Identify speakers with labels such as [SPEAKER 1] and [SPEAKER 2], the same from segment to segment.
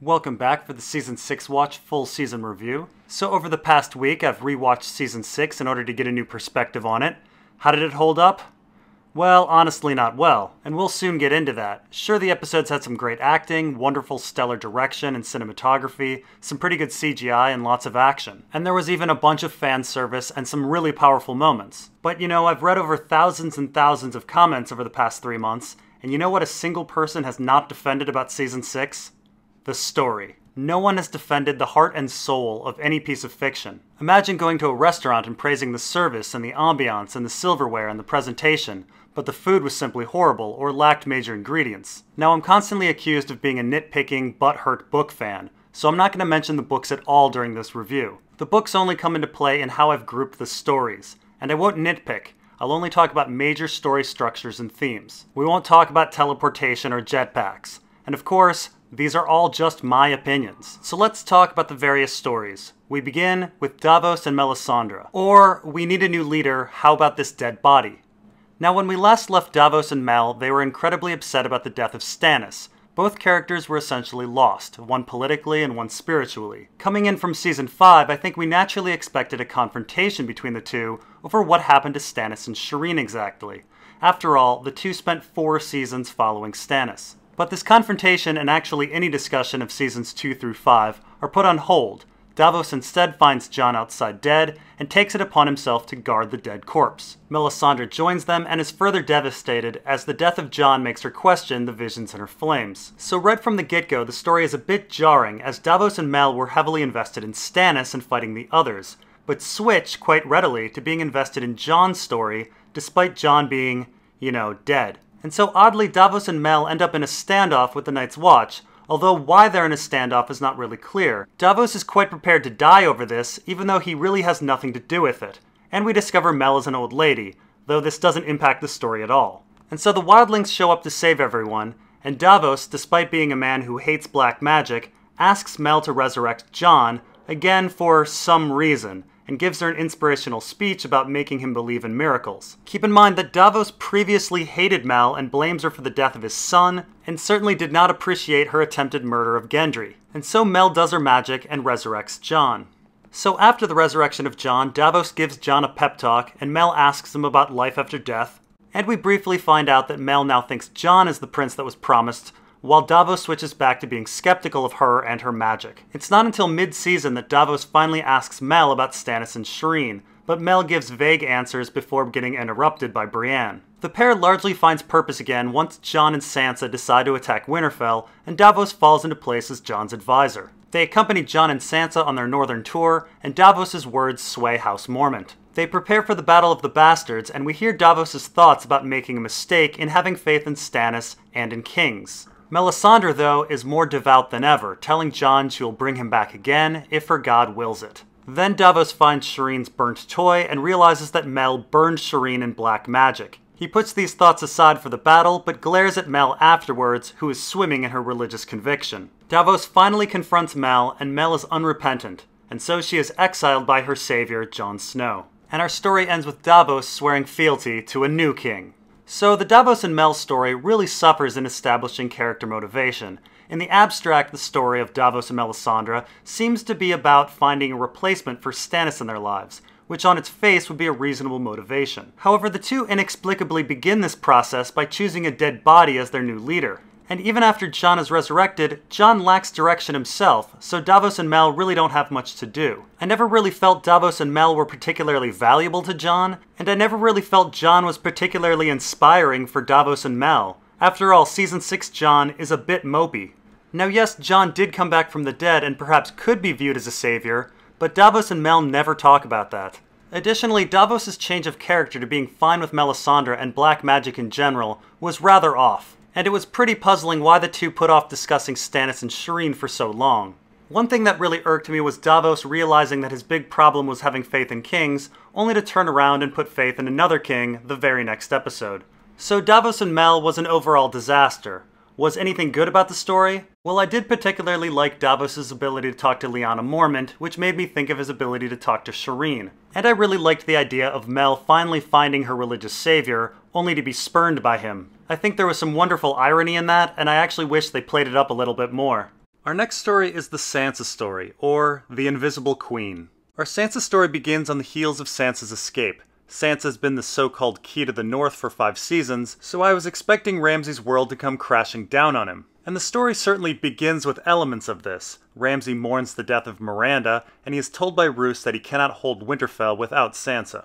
[SPEAKER 1] Welcome back for the Season 6 Watch full season review. So over the past week, I've rewatched Season 6 in order to get a new perspective on it. How did it hold up? Well, honestly not well, and we'll soon get into that. Sure, the episodes had some great acting, wonderful stellar direction and cinematography, some pretty good CGI, and lots of action. And there was even a bunch of fan service and some really powerful moments. But you know, I've read over thousands and thousands of comments over the past 3 months, and you know what a single person has not defended about Season 6? The story. No one has defended the heart and soul of any piece of fiction. Imagine going to a restaurant and praising the service and the ambiance and the silverware and the presentation, but the food was simply horrible or lacked major ingredients. Now, I'm constantly accused of being a nitpicking, butthurt book fan, so I'm not going to mention the books at all during this review. The books only come into play in how I've grouped the stories, and I won't nitpick. I'll only talk about major story structures and themes. We won't talk about teleportation or jetpacks. And of course, these are all just my opinions. So let's talk about the various stories. We begin with Davos and Melisandre. Or, we need a new leader, how about this dead body? Now, when we last left Davos and Mel, they were incredibly upset about the death of Stannis. Both characters were essentially lost, one politically and one spiritually. Coming in from Season 5, I think we naturally expected a confrontation between the two over what happened to Stannis and Shireen exactly. After all, the two spent 4 seasons following Stannis. But this confrontation and actually any discussion of Seasons 2 through 5 are put on hold. Davos instead finds Jon outside dead and takes it upon himself to guard the dead corpse. Melisandre joins them and is further devastated as the death of Jon makes her question the visions in her flames. So right from the get-go, the story is a bit jarring as Davos and Mel were heavily invested in Stannis and fighting the others, but switch quite readily to being invested in Jon's story despite Jon being, dead. And so oddly, Davos and Mel end up in a standoff with the Night's Watch, although why they're in a standoff is not really clear. Davos is quite prepared to die over this, even though he really has nothing to do with it. And we discover Mel is an old lady, though this doesn't impact the story at all. And so the wildlings show up to save everyone, and Davos, despite being a man who hates black magic, asks Mel to resurrect Jon, again for some reason, and gives her an inspirational speech about making him believe in miracles. Keep in mind that Davos previously hated Mel and blames her for the death of his son, and certainly did not appreciate her attempted murder of Gendry. And so Mel does her magic and resurrects Jon. So after the resurrection of Jon, Davos gives Jon a pep talk, and Mel asks him about life after death, and we briefly find out that Mel now thinks Jon is the prince that was promised, while Davos switches back to being skeptical of her and her magic. It's not until mid-season that Davos finally asks Mel about Stannis and Shireen, but Mel gives vague answers before getting interrupted by Brienne. The pair largely finds purpose again once Jon and Sansa decide to attack Winterfell, and Davos falls into place as Jon's advisor. They accompany Jon and Sansa on their northern tour, and Davos' words sway House Mormont. They prepare for the Battle of the Bastards, and we hear Davos' thoughts about making a mistake in having faith in Stannis and in kings. Melisandre, though, is more devout than ever, telling Jon she will bring him back again if her god wills it. Then Davos finds Shireen's burnt toy and realizes that Mel burned Shireen in black magic. He puts these thoughts aside for the battle, but glares at Mel afterwards, who is swimming in her religious conviction. Davos finally confronts Mel, and Mel is unrepentant, and so she is exiled by her savior, Jon Snow. And our story ends with Davos swearing fealty to a new king. So the Davos and Mel story really suffers in establishing character motivation. In the abstract, the story of Davos and Melisandre seems to be about finding a replacement for Stannis in their lives, which on its face would be a reasonable motivation. However, the two inexplicably begin this process by choosing a dead body as their new leader. And even after Jon is resurrected, Jon lacks direction himself, so Davos and Mel really don't have much to do. I never really felt Davos and Mel were particularly valuable to Jon, and I never really felt Jon was particularly inspiring for Davos and Mel. After all, Season 6 Jon is a bit mopey. Now yes, Jon did come back from the dead and perhaps could be viewed as a savior, but Davos and Mel never talk about that. Additionally, Davos' change of character to being fine with Melisandre and black magic in general was rather off. And it was pretty puzzling why the two put off discussing Stannis and Shireen for so long. One thing that really irked me was Davos realizing that his big problem was having faith in kings, only to turn around and put faith in another king the very next episode. So Davos and Mel was an overall disaster. Was anything good about the story? Well, I did particularly like Davos' ability to talk to Lyanna Mormont, which made me think of his ability to talk to Shireen. And I really liked the idea of Mel finally finding her religious savior, only to be spurned by him. I think there was some wonderful irony in that, and I actually wish they played it up a little bit more. Our next story is the Sansa story, or the Invisible Queen. Our Sansa story begins on the heels of Sansa's escape. Sansa has been the so-called key to the North for 5 seasons, so I was expecting Ramsay's world to come crashing down on him. And the story certainly begins with elements of this. Ramsay mourns the death of Miranda, and he is told by Roose that he cannot hold Winterfell without Sansa.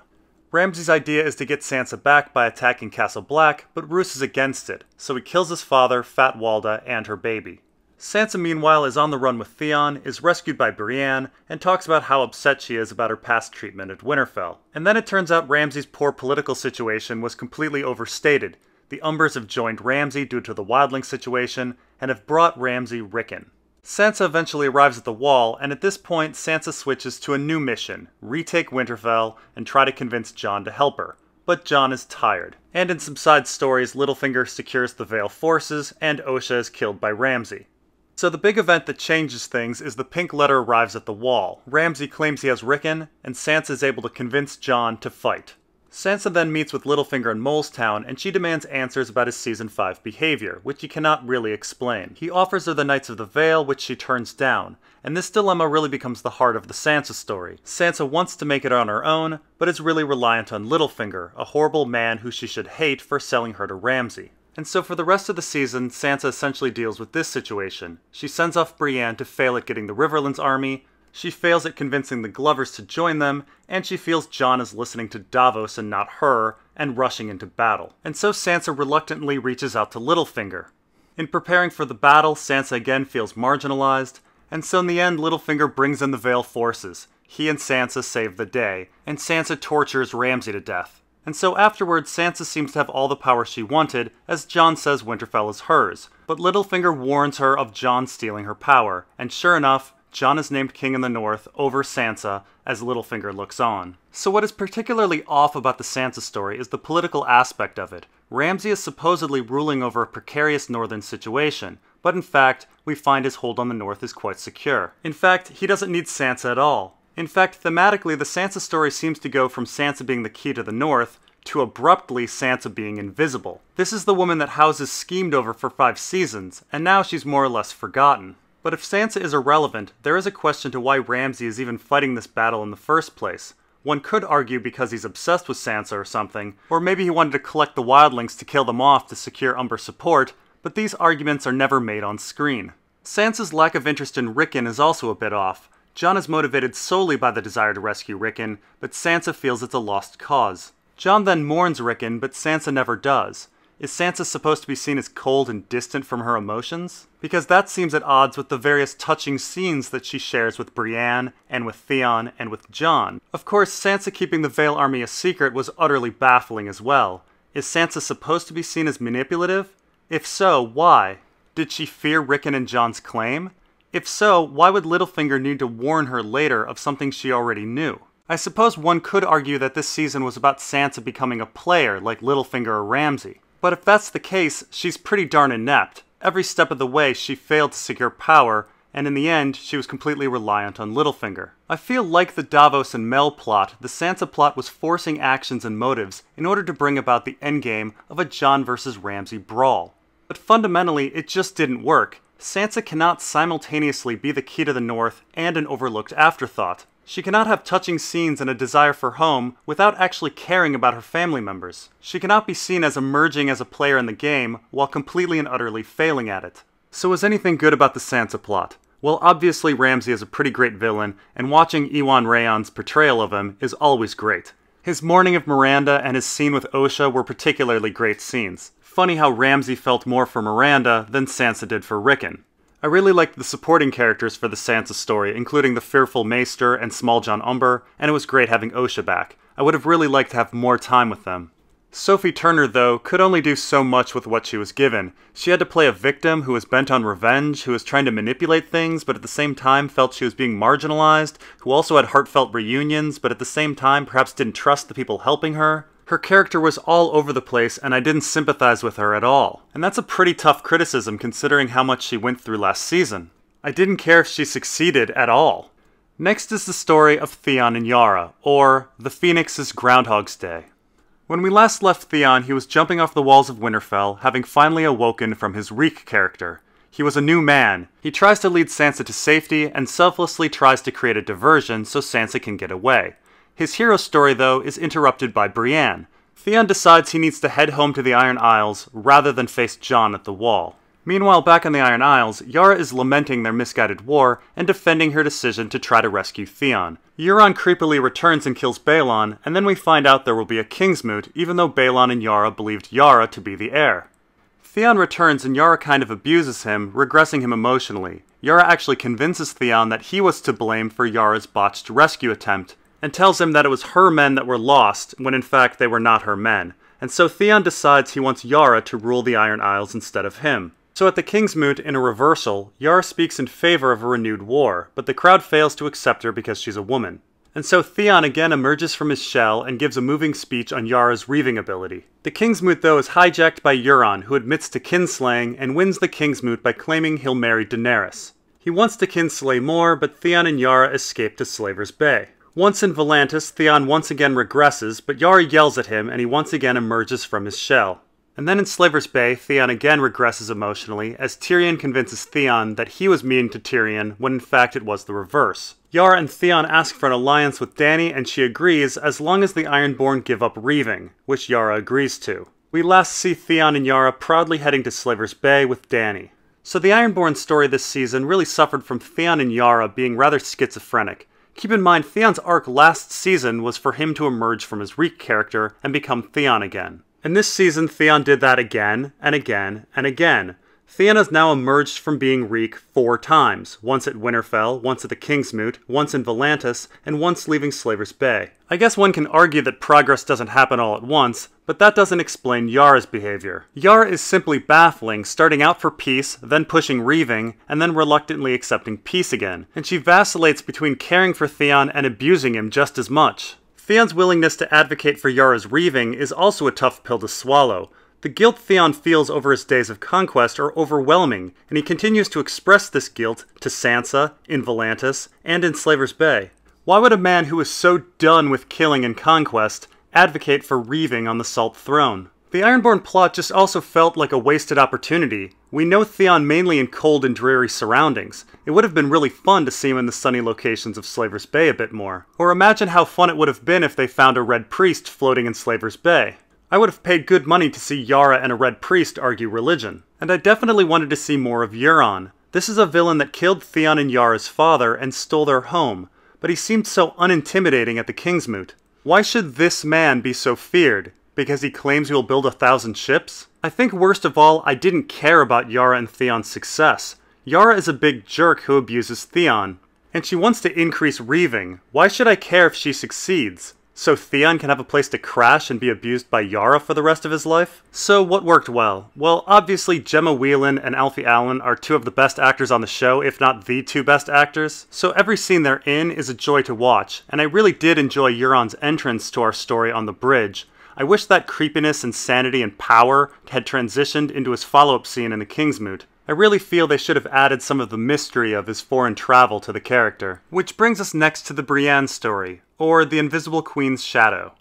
[SPEAKER 1] Ramsay's idea is to get Sansa back by attacking Castle Black, but Roose is against it, so he kills his father, Fat Walda, and her baby. Sansa, meanwhile, is on the run with Theon, is rescued by Brienne, and talks about how upset she is about her past treatment at Winterfell. And then it turns out Ramsay's poor political situation was completely overstated. The Umbers have joined Ramsay due to the wildling situation, and have brought Ramsay Rickon. Sansa eventually arrives at the Wall, and at this point Sansa switches to a new mission, retake Winterfell, and try to convince Jon to help her. But Jon is tired. And in some side stories, Littlefinger secures the Vale forces, and Osha is killed by Ramsay. So the big event that changes things is the pink letter arrives at the Wall. Ramsay claims he has Rickon, and Sansa is able to convince Jon to fight. Sansa then meets with Littlefinger in Molestown, and she demands answers about his Season 5 behavior, which he cannot really explain. He offers her the Knights of the Vale, which she turns down, and this dilemma really becomes the heart of the Sansa story. Sansa wants to make it on her own, but is really reliant on Littlefinger, a horrible man who she should hate for selling her to Ramsay. And so for the rest of the season, Sansa essentially deals with this situation. She sends off Brienne to fail at getting the Riverlands army, she fails at convincing the Glovers to join them, and she feels Jon is listening to Davos and not her, and rushing into battle. And so Sansa reluctantly reaches out to Littlefinger. In preparing for the battle, Sansa again feels marginalized, and so in the end Littlefinger brings in the Vale forces. He and Sansa save the day, and Sansa tortures Ramsay to death. And so afterwards, Sansa seems to have all the power she wanted, as Jon says Winterfell is hers. But Littlefinger warns her of Jon stealing her power, and sure enough, Jon is named king in the North over Sansa as Littlefinger looks on. So what is particularly off about the Sansa story is the political aspect of it. Ramsay is supposedly ruling over a precarious northern situation, but in fact, we find his hold on the North is quite secure. In fact, he doesn't need Sansa at all. In fact, thematically, the Sansa story seems to go from Sansa being the key to the North to abruptly Sansa being invisible. This is the woman that House has schemed over for 5 seasons, and now she's more or less forgotten. But if Sansa is irrelevant, there is a question to why Ramsay is even fighting this battle in the first place. One could argue because he's obsessed with Sansa or something, or maybe he wanted to collect the wildlings to kill them off to secure Umber support, but these arguments are never made on screen. Sansa's lack of interest in Rickon is also a bit off. Jon is motivated solely by the desire to rescue Rickon, but Sansa feels it's a lost cause. Jon then mourns Rickon, but Sansa never does. Is Sansa supposed to be seen as cold and distant from her emotions? Because that seems at odds with the various touching scenes that she shares with Brienne, and with Theon, and with Jon. Of course, Sansa keeping the Vale army a secret was utterly baffling as well. Is Sansa supposed to be seen as manipulative? If so, why? Did she fear Rickon and Jon's claim? If so, why would Littlefinger need to warn her later of something she already knew? I suppose one could argue that this season was about Sansa becoming a player like Littlefinger or Ramsay. But if that's the case, she's pretty darn inept. Every step of the way she failed to secure power, and in the end, she was completely reliant on Littlefinger. I feel like the Davos and Mel plot, the Sansa plot was forcing actions and motives in order to bring about the endgame of a Jon versus Ramsay brawl. But fundamentally, it just didn't work. Sansa cannot simultaneously be the key to the North and an overlooked afterthought. She cannot have touching scenes and a desire for home without actually caring about her family members. She cannot be seen as emerging as a player in the game while completely and utterly failing at it. So is anything good about the Sansa plot? Well, obviously Ramsay is a pretty great villain, and watching Iwan Rayon's portrayal of him is always great. His mourning of Miranda and his scene with Osha were particularly great scenes. Funny how Ramsay felt more for Miranda than Sansa did for Rickon. I really liked the supporting characters for the Sansa story, including the fearful Maester and Small John Umber, and it was great having Osha back. I would have really liked to have more time with them. Sophie Turner, though, could only do so much with what she was given. She had to play a victim who was bent on revenge, who was trying to manipulate things, but at the same time felt she was being marginalized, who also had heartfelt reunions, but at the same time perhaps didn't trust the people helping her. Her character was all over the place, and I didn't sympathize with her at all. And that's a pretty tough criticism considering how much she went through last season. I didn't care if she succeeded at all. Next is the story of Theon and Yara, or The Phoenix's Groundhog's Day. When we last left Theon, he was jumping off the walls of Winterfell, having finally awoken from his Reek character. He was a new man. He tries to lead Sansa to safety and selflessly tries to create a diversion so Sansa can get away. His hero story, though, is interrupted by Brienne. Theon decides he needs to head home to the Iron Isles rather than face Jon at the Wall. Meanwhile, back on the Iron Isles, Yara is lamenting their misguided war and defending her decision to try to rescue Theon. Euron creepily returns and kills Balon, and then we find out there will be a Kingsmoot, even though Balon and Yara believed Yara to be the heir. Theon returns and Yara kind of abuses him, regressing him emotionally. Yara actually convinces Theon that he was to blame for Yara's botched rescue attempt, and tells him that it was her men that were lost, when in fact they were not her men. And so Theon decides he wants Yara to rule the Iron Isles instead of him. So at the Kingsmoot, in a reversal, Yara speaks in favor of a renewed war, but the crowd fails to accept her because she's a woman. And so Theon again emerges from his shell and gives a moving speech on Yara's reaving ability. The Kingsmoot, though, is hijacked by Euron, who admits to kinslaying and wins the Kingsmoot by claiming he'll marry Daenerys. He wants to kinslay more, but Theon and Yara escape to Slaver's Bay. Once in Volantis, Theon once again regresses, but Yara yells at him and he once again emerges from his shell. And then in Slaver's Bay, Theon again regresses emotionally, as Tyrion convinces Theon that he was mean to Tyrion, when in fact it was the reverse. Yara and Theon ask for an alliance with Dany, and she agrees as long as the Ironborn give up reaving, which Yara agrees to. We last see Theon and Yara proudly heading to Slaver's Bay with Dany. So the Ironborn story this season really suffered from Theon and Yara being rather schizophrenic. Keep in mind, Theon's arc last season was for him to emerge from his Reek character and become Theon again. And this season, Theon did that again, and again, and again. Theon has now emerged from being Reek 4 times, once at Winterfell, once at the Kingsmoot, once in Volantis, and once leaving Slaver's Bay. I guess one can argue that progress doesn't happen all at once, but that doesn't explain Yara's behavior. Yara is simply baffling, starting out for peace, then pushing reaving, and then reluctantly accepting peace again. And she vacillates between caring for Theon and abusing him just as much. Theon's willingness to advocate for Yara's reaving is also a tough pill to swallow. The guilt Theon feels over his days of conquest are overwhelming, and he continues to express this guilt to Sansa, in Volantis, and in Slaver's Bay. Why would a man who is so done with killing and conquest advocate for reaving on the Salt Throne? The Ironborn plot just also felt like a wasted opportunity. We know Theon mainly in cold and dreary surroundings. It would have been really fun to see him in the sunny locations of Slaver's Bay a bit more. Or imagine how fun it would have been if they found a Red Priest floating in Slaver's Bay. I would have paid good money to see Yara and a Red Priest argue religion. And I definitely wanted to see more of Euron. This is a villain that killed Theon and Yara's father and stole their home, but he seemed so unintimidating at the Kingsmoot. Why should this man be so feared? Because he claims he will build 1,000 ships? I think worst of all, I didn't care about Yara and Theon's success. Yara is a big jerk who abuses Theon. And she wants to increase reaving. Why should I care if she succeeds? So Theon can have a place to crash and be abused by Yara for the rest of his life? So what worked well? Well, obviously Gemma Whelan and Alfie Allen are 2 of the best actors on the show, if not the 2 best actors. So every scene they're in is a joy to watch, and I really did enjoy Euron's entrance to our story on the bridge. I wish that creepiness, insanity, and power had transitioned into his follow-up scene in the Kingsmoot. I really feel they should have added some of the mystery of his foreign travel to the character. Which brings us next to the Brienne story, or the Invisible Queen's Shadow.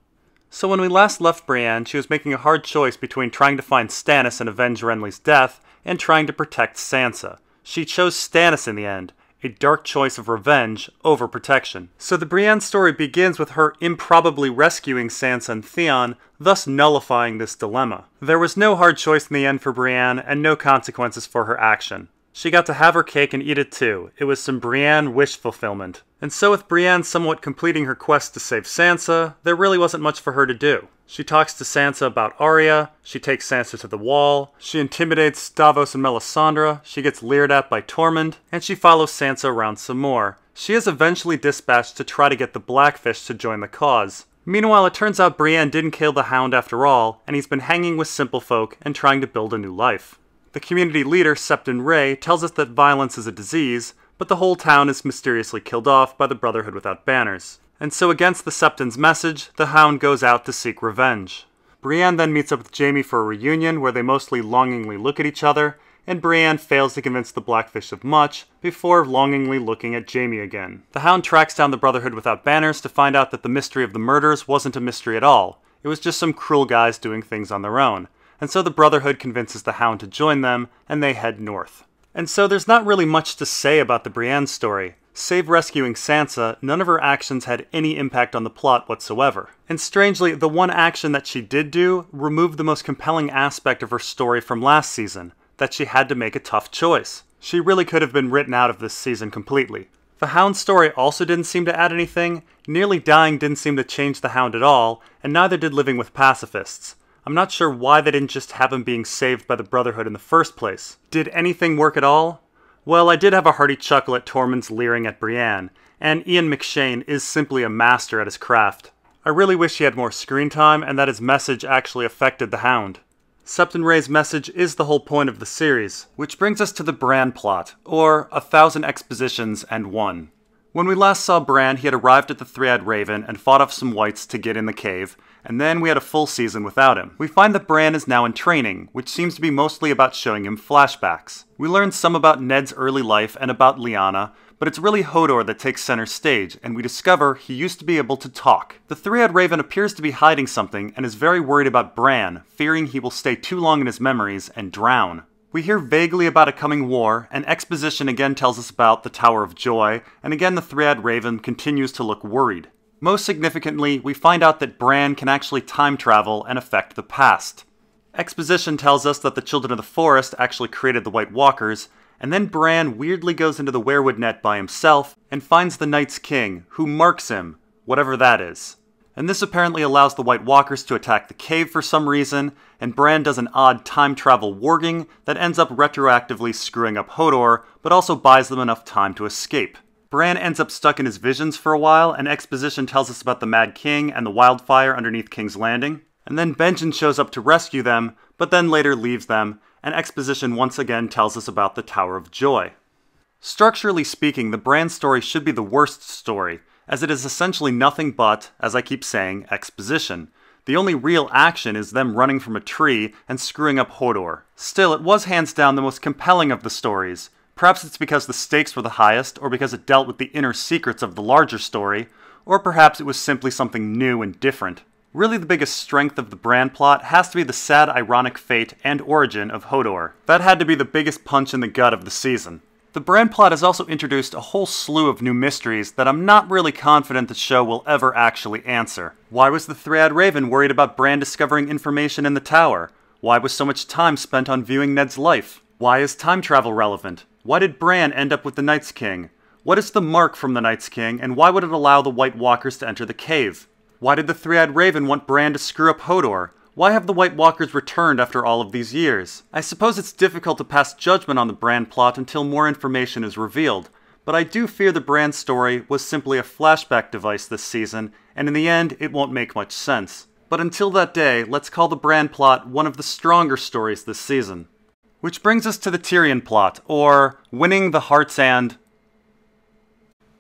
[SPEAKER 1] So when we last left Brienne, she was making a hard choice between trying to find Stannis and avenge Renly's death, and trying to protect Sansa. She chose Stannis in the end, a dark choice of revenge over protection. So the Brienne story begins with her improbably rescuing Sansa and Theon, thus nullifying this dilemma. There was no hard choice in the end for Brienne, and no consequences for her action. She got to have her cake and eat it too. It was some Brienne wish fulfillment. And so with Brienne somewhat completing her quest to save Sansa, there really wasn't much for her to do. She talks to Sansa about Arya, she takes Sansa to the Wall, she intimidates Davos and Melisandre, she gets leered at by Tormund, and she follows Sansa around some more. She is eventually dispatched to try to get the Blackfish to join the cause. Meanwhile, it turns out Brienne didn't kill the Hound after all, and he's been hanging with simple folk and trying to build a new life. The community leader, Septon Ray, tells us that violence is a disease, but the whole town is mysteriously killed off by the Brotherhood Without Banners. And so against the Septon's message, the Hound goes out to seek revenge. Brienne then meets up with Jaime for a reunion where they mostly longingly look at each other, and Brienne fails to convince the Blackfish of much before longingly looking at Jaime again. The Hound tracks down the Brotherhood Without Banners to find out that the mystery of the murders wasn't a mystery at all. It was just some cruel guys doing things on their own. And so the Brotherhood convinces the Hound to join them, and they head north. And so there's not really much to say about the Brienne story. Save rescuing Sansa, none of her actions had any impact on the plot whatsoever. And strangely, the one action that she did do removed the most compelling aspect of her story from last season, that she had to make a tough choice. She really could have been written out of this season completely. The Hound story also didn't seem to add anything, nearly dying didn't seem to change the Hound at all, and neither did living with pacifists. I'm not sure why they didn't just have him being saved by the Brotherhood in the first place. Did anything work at all? Well, I did have a hearty chuckle at Tormund's leering at Brienne, and Ian McShane is simply a master at his craft. I really wish he had more screen time and that his message actually affected the Hound. Septon Ray's message is the whole point of the series, which brings us to the Bran plot, or 1,000 Expositions and One. When we last saw Bran, he had arrived at the Three-Eyed Raven and fought off some whites to get in the cave, and then we had a full season without him. We find that Bran is now in training, which seems to be mostly about showing him flashbacks. We learn some about Ned's early life and about Lyanna, but it's really Hodor that takes center stage, and we discover he used to be able to talk. The Three-Eyed Raven appears to be hiding something and is very worried about Bran, fearing he will stay too long in his memories and drown. We hear vaguely about a coming war, and exposition again tells us about the Tower of Joy, and again the Three-Eyed Raven continues to look worried. Most significantly, we find out that Bran can actually time travel and affect the past. Exposition tells us that the Children of the Forest actually created the White Walkers, and then Bran weirdly goes into the weirwood net by himself and finds the Night's King, who marks him, whatever that is. And this apparently allows the White Walkers to attack the cave for some reason, and Bran does an odd time travel warging that ends up retroactively screwing up Hodor, but also buys them enough time to escape. Bran ends up stuck in his visions for a while, and exposition tells us about the Mad King and the wildfire underneath King's Landing. And then Benjen shows up to rescue them, but then later leaves them, and exposition once again tells us about the Tower of Joy. Structurally speaking, the Bran story should be the worst story, as it is essentially nothing but, as I keep saying, exposition. The only real action is them running from a tree and screwing up Hodor. Still, it was hands down the most compelling of the stories. Perhaps it's because the stakes were the highest, or because it dealt with the inner secrets of the larger story, or perhaps it was simply something new and different. Really, the biggest strength of the Bran plot has to be the sad, ironic fate and origin of Hodor. That had to be the biggest punch in the gut of the season. The Bran plot has also introduced a whole slew of new mysteries that I'm not really confident the show will ever actually answer. Why was the Three-Eyed Raven worried about Bran discovering information in the tower? Why was so much time spent on viewing Ned's life? Why is time travel relevant? Why did Bran end up with the Night's King? What is the mark from the Night's King, and why would it allow the White Walkers to enter the cave? Why did the Three-Eyed Raven want Bran to screw up Hodor? Why have the White Walkers returned after all of these years? I suppose it's difficult to pass judgment on the Bran plot until more information is revealed, but I do fear the Bran story was simply a flashback device this season, and in the end, it won't make much sense. But until that day, let's call the Bran plot one of the stronger stories this season. Which brings us to the Tyrion plot, or winning the hearts and...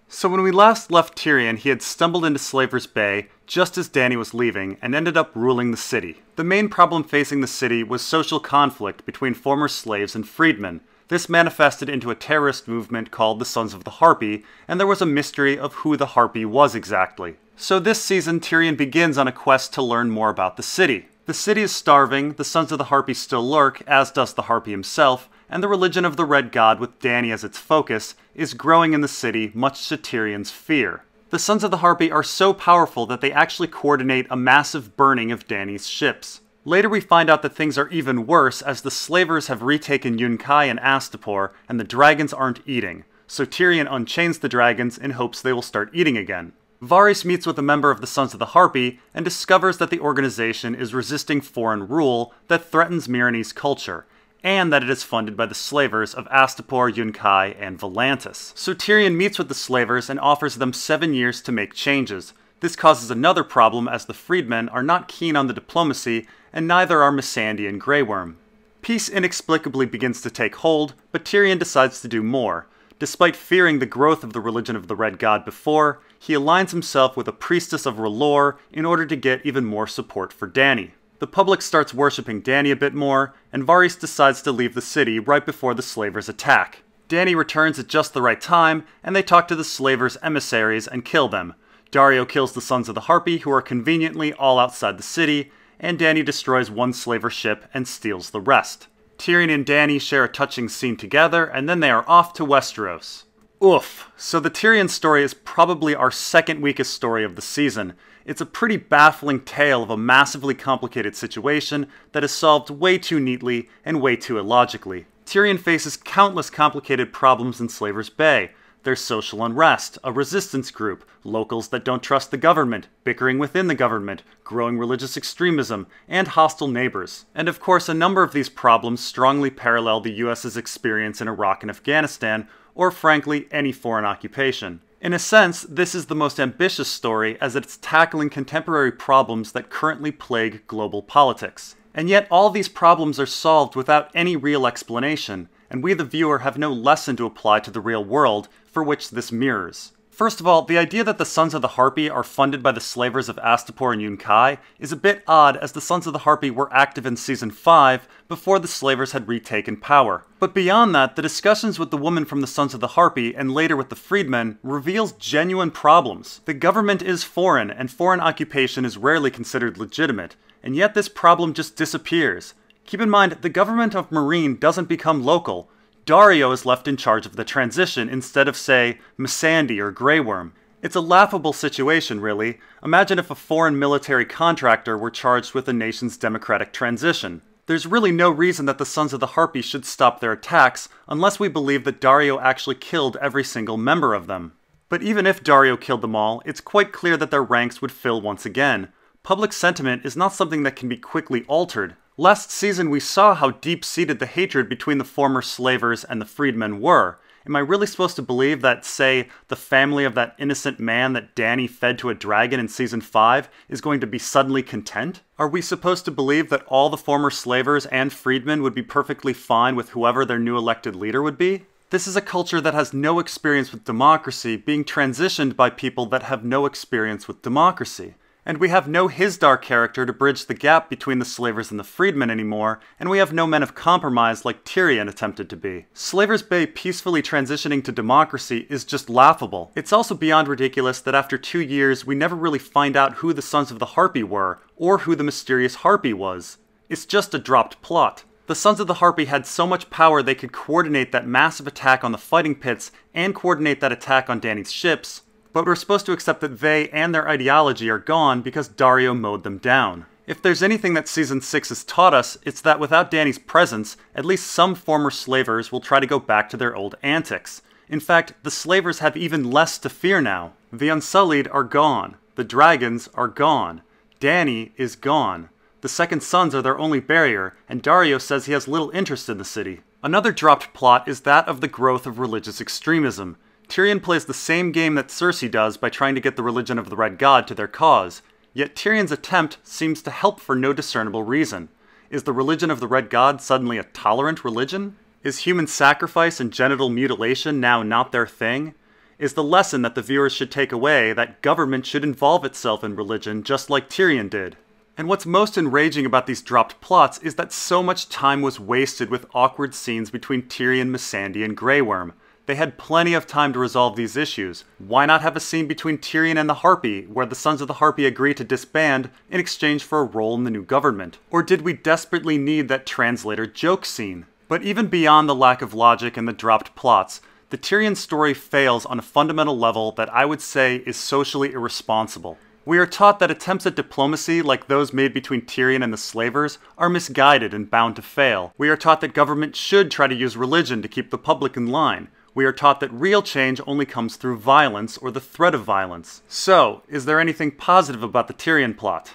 [SPEAKER 1] So when we last left Tyrion, he had stumbled into Slaver's Bay just as Dany was leaving and ended up ruling the city. The main problem facing the city was social conflict between former slaves and freedmen. This manifested into a terrorist movement called the Sons of the Harpy, and there was a mystery of who the Harpy was exactly. So this season, Tyrion begins on a quest to learn more about the city. The city is starving, the Sons of the Harpy still lurk, as does the Harpy himself, and the religion of the Red God, with Dany as its focus, is growing in the city, much to Tyrion's fear. The Sons of the Harpy are so powerful that they actually coordinate a massive burning of Dany's ships. Later we find out that things are even worse, as the slavers have retaken Yunkai and Astapor, and the dragons aren't eating, so Tyrion unchains the dragons in hopes they will start eating again. Varys meets with a member of the Sons of the Harpy, and discovers that the organization is resisting foreign rule that threatens Myronese culture, and that it is funded by the slavers of Astapor, Yunkai, and Volantis. So Tyrion meets with the slavers and offers them 7 years to make changes. This causes another problem as the freedmen are not keen on the diplomacy, and neither are Missandei and Grey Worm. Peace inexplicably begins to take hold, but Tyrion decides to do more. Despite fearing the growth of the religion of the Red God before, he aligns himself with a priestess of R'hllor in order to get even more support for Dany. The public starts worshipping Dany a bit more, and Varys decides to leave the city right before the slavers attack. Dany returns at just the right time, and they talk to the slavers' emissaries and kill them. Daario kills the Sons of the Harpy, who are conveniently all outside the city, and Dany destroys one slaver ship and steals the rest. Tyrion and Dany share a touching scene together, and then they are off to Westeros. Oof. So the Tyrion story is probably our second weakest story of the season. It's a pretty baffling tale of a massively complicated situation that is solved way too neatly and way too illogically. Tyrion faces countless complicated problems in Slaver's Bay. There's social unrest, a resistance group, locals that don't trust the government, bickering within the government, growing religious extremism, and hostile neighbors. And of course, a number of these problems strongly parallel the US's experience in Iraq and Afghanistan, or frankly, any foreign occupation. In a sense, this is the most ambitious story as it's tackling contemporary problems that currently plague global politics. And yet all these problems are solved without any real explanation, and we the viewer have no lesson to apply to the real world, for which this mirrors. First of all, the idea that the Sons of the Harpy are funded by the slavers of Astapor and Yunkai is a bit odd, as the Sons of the Harpy were active in Season 5 before the slavers had retaken power. But beyond that, the discussions with the woman from the Sons of the Harpy and later with the freedmen reveals genuine problems. The government is foreign, and foreign occupation is rarely considered legitimate, and yet this problem just disappears. Keep in mind, the government of Meereen doesn't become local. Areo is left in charge of the transition instead of, say, Melisandre or Grey Worm. It's a laughable situation, really. Imagine if a foreign military contractor were charged with a nation's democratic transition. There's really no reason that the Sons of the Harpy should stop their attacks unless we believe that Areo actually killed every single member of them. But even if Areo killed them all, it's quite clear that their ranks would fill once again. Public sentiment is not something that can be quickly altered. Last season we saw how deep-seated the hatred between the former slavers and the freedmen were. Am I really supposed to believe that, say, the family of that innocent man that Dany fed to a dragon in Season 5 is going to be suddenly content? Are we supposed to believe that all the former slavers and freedmen would be perfectly fine with whoever their new elected leader would be? This is a culture that has no experience with democracy being transitioned by people that have no experience with democracy. And we have no Hisdar character to bridge the gap between the slavers and the freedmen anymore, and we have no men of compromise like Tyrion attempted to be. Slaver's Bay peacefully transitioning to democracy is just laughable. It's also beyond ridiculous that after 2 years we never really find out who the Sons of the Harpy were, or who the mysterious Harpy was. It's just a dropped plot. The Sons of the Harpy had so much power they could coordinate that massive attack on the fighting pits and coordinate that attack on Dany's ships, but we're supposed to accept that they and their ideology are gone because Areo mowed them down. If there's anything that Season 6 has taught us, it's that without Dany's presence, at least some former slavers will try to go back to their old antics. In fact, the slavers have even less to fear now. The Unsullied are gone. The dragons are gone. Dany is gone. The Second Sons are their only barrier, and Areo says he has little interest in the city. Another dropped plot is that of the growth of religious extremism. Tyrion plays the same game that Cersei does by trying to get the religion of the Red God to their cause, yet Tyrion's attempt seems to help for no discernible reason. Is the religion of the Red God suddenly a tolerant religion? Is human sacrifice and genital mutilation now not their thing? Is the lesson that the viewers should take away that government should involve itself in religion just like Tyrion did? And what's most enraging about these dropped plots is that so much time was wasted with awkward scenes between Tyrion, Missandei, and Grey Worm. They had plenty of time to resolve these issues. Why not have a scene between Tyrion and the Harpy, where the Sons of the Harpy agree to disband in exchange for a role in the new government? Or did we desperately need that translator joke scene? But even beyond the lack of logic and the dropped plots, the Tyrion story fails on a fundamental level that I would say is socially irresponsible. We are taught that attempts at diplomacy, like those made between Tyrion and the slavers, are misguided and bound to fail. We are taught that government should try to use religion to keep the public in line. We are taught that real change only comes through violence or the threat of violence. So, is there anything positive about the Tyrion plot?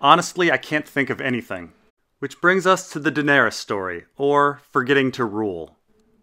[SPEAKER 1] Honestly, I can't think of anything. Which brings us to the Daenerys story, or forgetting to rule.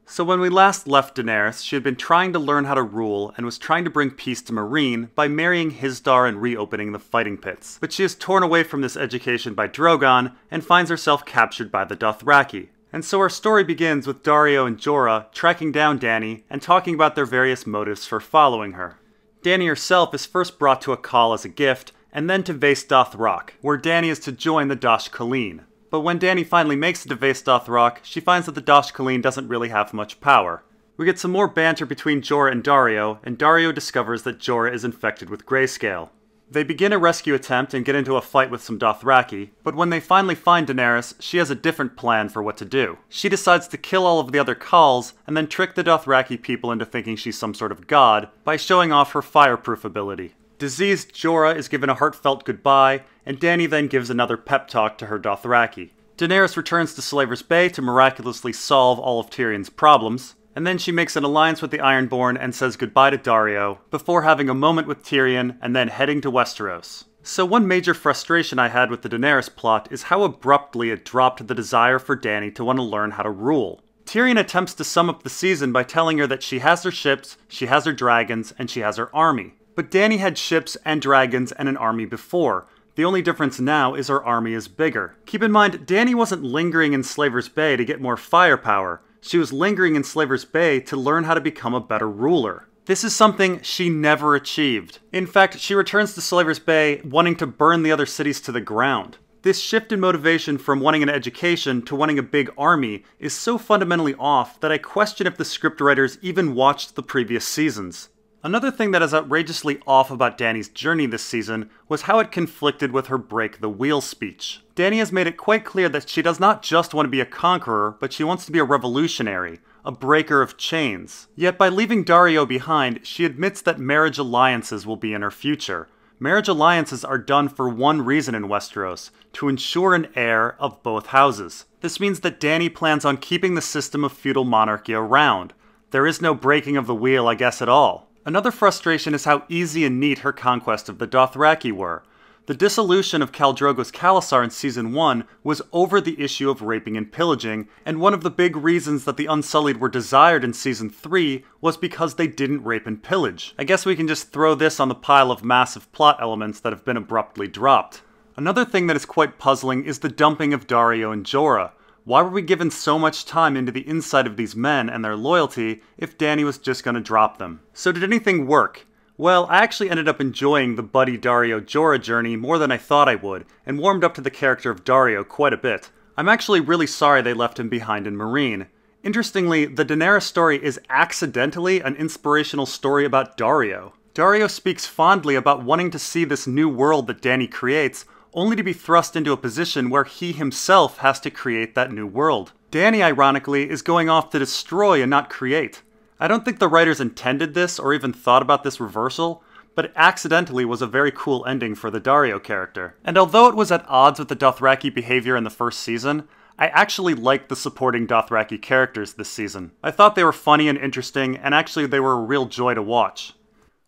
[SPEAKER 1] So when we last left Daenerys, she had been trying to learn how to rule and was trying to bring peace to Meereen by marrying Hisdar and reopening the fighting pits. But she is torn away from this education by Drogon and finds herself captured by the Dothraki. And so our story begins with Areo and Jorah tracking down Dany and talking about their various motives for following her. Dany herself is first brought to a call as a gift, and then to Vaes Dothrak, where Dany is to join the Dosh Khaleen. But when Dany finally makes it to Vaes Dothrak, she finds that the Dosh Khaleen doesn't really have much power. We get some more banter between Jorah and Areo discovers that Jorah is infected with grayscale. They begin a rescue attempt and get into a fight with some Dothraki, but when they finally find Daenerys, she has a different plan for what to do. She decides to kill all of the other Khals and then trick the Dothraki people into thinking she's some sort of god by showing off her fireproof ability. Diseased Jorah is given a heartfelt goodbye, and Dany then gives another pep talk to her Dothraki. Daenerys returns to Slaver's Bay to miraculously solve all of Tyrion's problems, and then she makes an alliance with the Ironborn and says goodbye to Daario, before having a moment with Tyrion and then heading to Westeros. So one major frustration I had with the Daenerys plot is how abruptly it dropped the desire for Dany to want to learn how to rule. Tyrion attempts to sum up the season by telling her that she has her ships, she has her dragons, and she has her army. But Dany had ships and dragons and an army before. The only difference now is her army is bigger. Keep in mind, Dany wasn't lingering in Slaver's Bay to get more firepower. She was lingering in Slaver's Bay to learn how to become a better ruler. This is something she never achieved. In fact, she returns to Slaver's Bay wanting to burn the other cities to the ground. This shift in motivation from wanting an education to wanting a big army is so fundamentally off that I question if the scriptwriters even watched the previous seasons. Another thing that is outrageously off about Dany's journey this season was how it conflicted with her break the wheel speech. Dany has made it quite clear that she does not just want to be a conqueror, but she wants to be a revolutionary, a breaker of chains. Yet by leaving Daario behind, she admits that marriage alliances will be in her future. Marriage alliances are done for one reason in Westeros, to ensure an heir of both houses. This means that Dany plans on keeping the system of feudal monarchy around. There is no breaking of the wheel, I guess, at all. Another frustration is how easy and neat her conquest of the Dothraki were. The dissolution of Khal Drogo's Khalasar in Season 1 was over the issue of raping and pillaging, and one of the big reasons that the Unsullied were desired in Season 3 was because they didn't rape and pillage. I guess we can just throw this on the pile of massive plot elements that have been abruptly dropped. Another thing that is quite puzzling is the dumping of Daario and Jorah. Why were we given so much time into the inside of these men and their loyalty if Dany was just going to drop them? So did anything work? Well, I actually ended up enjoying the buddy Daario-Jorah journey more than I thought I would, and warmed up to the character of Daario quite a bit. I'm actually really sorry they left him behind in Meereen. Interestingly, the Daenerys story is accidentally an inspirational story about Daario. Daario speaks fondly about wanting to see this new world that Dany creates, only to be thrust into a position where he himself has to create that new world. Dany, ironically, is going off to destroy and not create. I don't think the writers intended this or even thought about this reversal, but it accidentally was a very cool ending for the Daario character. And although it was at odds with the Dothraki behavior in the first season, I actually liked the supporting Dothraki characters this season. I thought they were funny and interesting, and actually they were a real joy to watch.